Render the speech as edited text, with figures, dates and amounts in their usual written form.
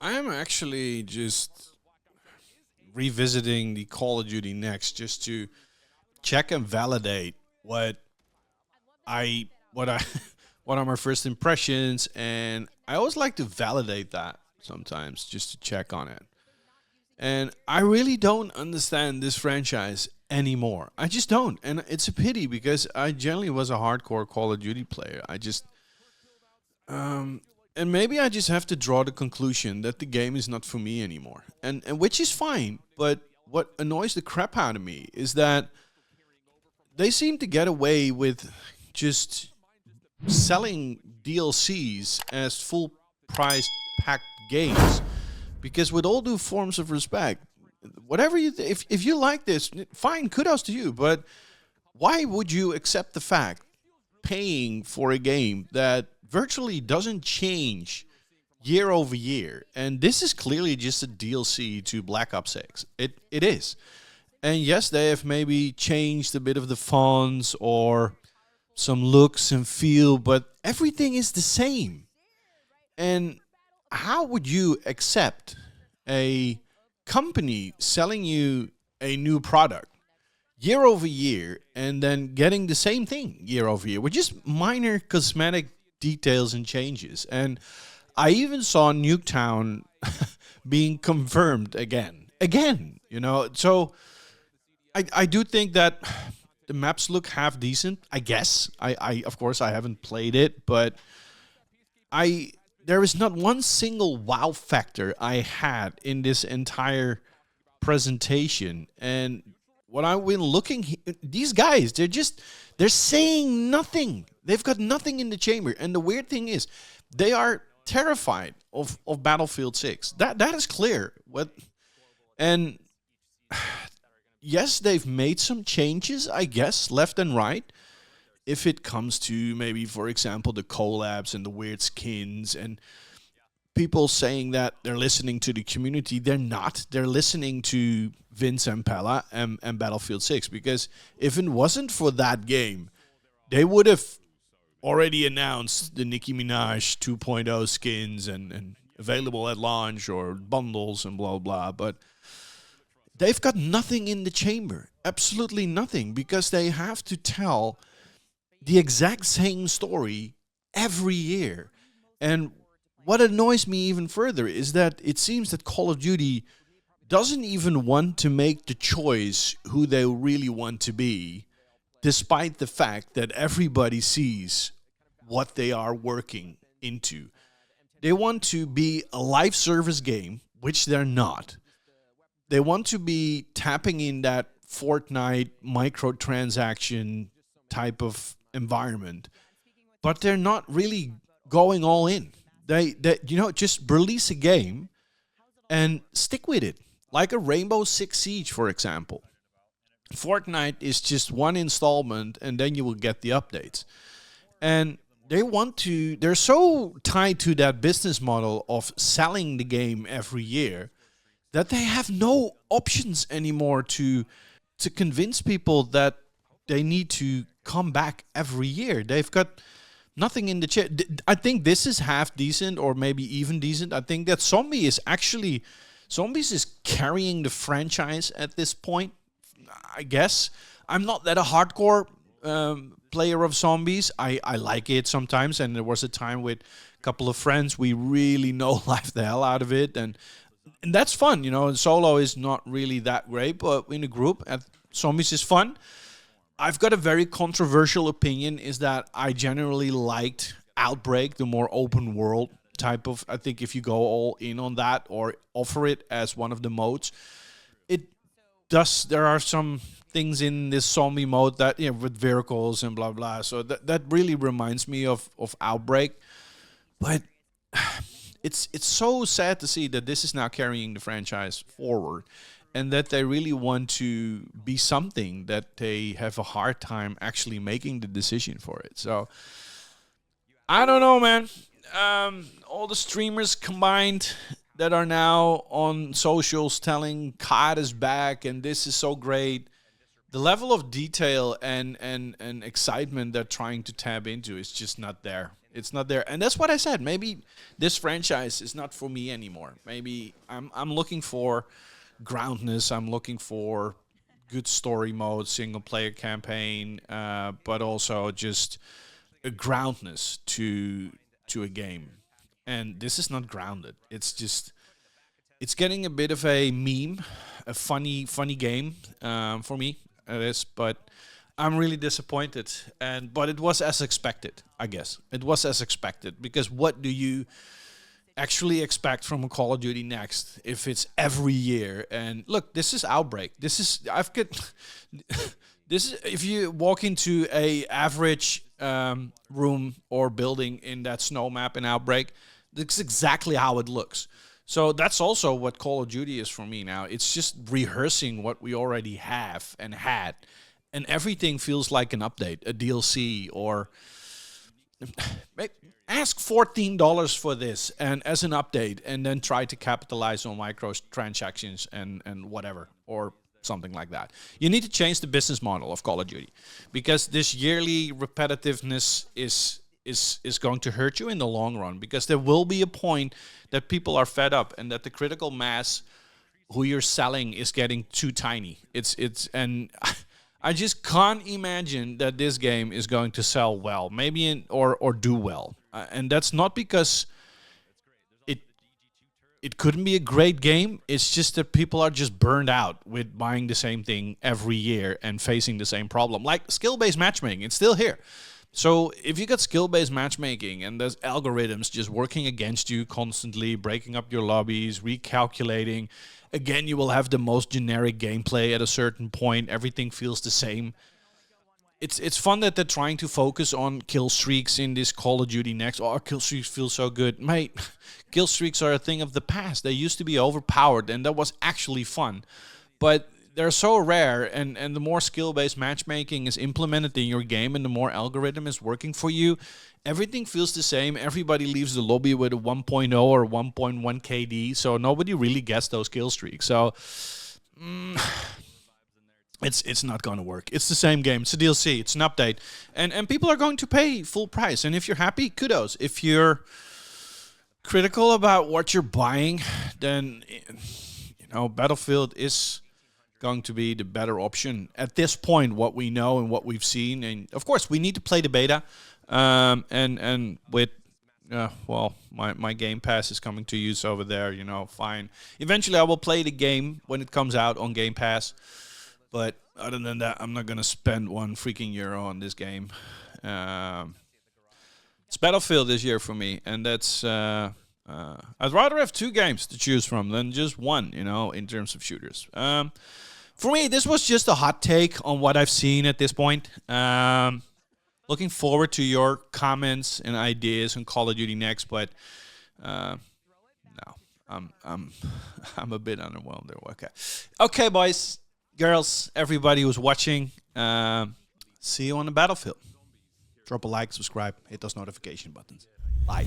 I am actually just revisiting the Call of Duty next just to check and validate what I what are my first impressions, and I always like to validate that sometimes just to check on it. And I really don't understand this franchise anymore. I just don't, and it's a pity because I generally was a hardcore Call of Duty player. I just and maybe I just have to draw the conclusion that the game is not for me anymore, and which is fine. But what annoys the crap out of me is that they seem to get away with just selling DLCs as full price packed games. Because with all due forms of respect, whatever if you like this, fine, kudos to you. But why would you accept the fact paying for a game that virtually doesn't change year over year? And this is clearly just a DLC to Black Ops 6. It is. And yes, they have maybe changed a bit of the fonts or some looks and feel, but everything is the same. And how would you accept a company selling you a new product year over year and then getting the same thing year over year with just minor cosmetic details and changes? And I even saw Nuketown being confirmed again, so I do think that the maps look half decent, I guess. I of course I haven't played it, but I there is not one single wow factor I had in this entire presentation. And what I've been looking, these guys, they're saying nothing. They've got nothing in the chamber. And the weird thing is, they are terrified of Battlefield 6. That is clear. And yes, they've made some changes, I guess, left and right. If it comes to maybe, for example, the collabs and the weird skins and people saying that they're listening to the community, they're not. They're listening to Vince and Pella and Battlefield 6. Because if it wasn't for that game, they would have already announced the Nicki Minaj 2.0 skins and available at launch or bundles and blah, blah. But they've got nothing in the chamber. Absolutely nothing. Because they have to tell the exact same story every year. And what annoys me even further is that it seems that Call of Duty doesn't even want to make the choice who they really want to be, despite the fact that everybody sees what they are working into. They want to be a live service game, which they're not. They want to be tapping in that Fortnite microtransaction type of environment, but they're not really going all in. They just release a game and stick with it, like a Rainbow Six Siege, for example. Fortnite is just one installment, and then you will get the updates. And they're so tied to that business model of selling the game every year that they have no options anymore to convince people that they need to come back every year. They've got nothing in the chair. I think this is half decent or maybe even decent. I think that Zombies is carrying the franchise at this point, I guess. I'm not that a hardcore player of Zombies. I like it sometimes, and there was a time with a couple of friends we really no-life the hell out of it, and that's fun, And solo is not really that great, but in a group, Zombies is fun. I've got a very controversial opinion, is that I generally liked Outbreak, the more open world type of. I think if you go all in on that or offer it as one of the modes, there are some things in this zombie mode that, with vehicles and blah, blah. So that really reminds me of Outbreak. But it's so sad to see that this is now carrying the franchise forward, and that they really want to be something that they have a hard time actually making the decision for it. So, I don't know, man. All the streamers combined that are now on socials telling COD is back and this is so great. The level of detail and excitement they're trying to tap into is just not there. It's not there, and that's what I said. Maybe this franchise is not for me anymore. Maybe I'm looking for groundness. I'm looking for good story mode, single player campaign, but also just a groundness to a game. And this is not grounded. It's just it's getting a bit of a meme, a funny game for me. It is, but I'm really disappointed. And but it was as expected, I guess. It was as expected because what do you actually expect from a Call of Duty next if it's every year? And look, this is Outbreak. This is I've got this is if you walk into a average room or building in that snow map in Outbreak, that's exactly how it looks. So that's also what Call of Duty is for me now. It's just rehearsing what we already have and had. And everything feels like an update, a DLC, or ask $14 for this and as an update, and then try to capitalize on microtransactions and whatever, or something like that. You need to change the business model of Call of Duty, because this yearly repetitiveness is going to hurt you in the long run, because there will be a point that people are fed up and that the critical mass who you're selling is getting too tiny. It's and I just can't imagine that this game is going to sell well, maybe or do well. And that's not because it couldn't be a great game. It's just that people are just burned out with buying the same thing every year and facing the same problem. Like skill-based matchmaking, it's still here. So if you got skill-based matchmaking and there's algorithms just working against you constantly, breaking up your lobbies, recalculating, again, you will have the most generic gameplay at a certain point. Everything feels the same. It's fun that they're trying to focus on kill streaks in this Call of Duty next. Oh, kill streaks feel so good. Mate, kill streaks are a thing of the past. They used to be overpowered, and that was actually fun. But they're so rare, and the more skill-based matchmaking is implemented in your game and the more algorithm is working for you, everything feels the same. Everybody leaves the lobby with a 1.0 or 1.1 KD, so nobody really gets those kill streaks. So it's not going to work. It's the same game. It's a DLC. It's an update. And people are going to pay full price. And if you're happy, kudos. If you're critical about what you're buying, then, Battlefield is going to be the better option at this point, what we know and what we've seen. And of course, we need to play the beta. And with, my Game Pass is coming to use over there, fine. Eventually, I will play the game when it comes out on Game Pass. But other than that, I'm not going to spend €1 freaking on this game. It's Battlefield this year for me, and that's... I'd rather have 2 games to choose from than just one, in terms of shooters. For me, this was just a hot take on what I've seen at this point. Looking forward to your comments and ideas on Call of Duty next, but no, I'm a bit underwhelmed there. Okay, boys, girls, everybody who's watching. See you on the battlefield. Drop a like, subscribe, hit those notification buttons. Bye.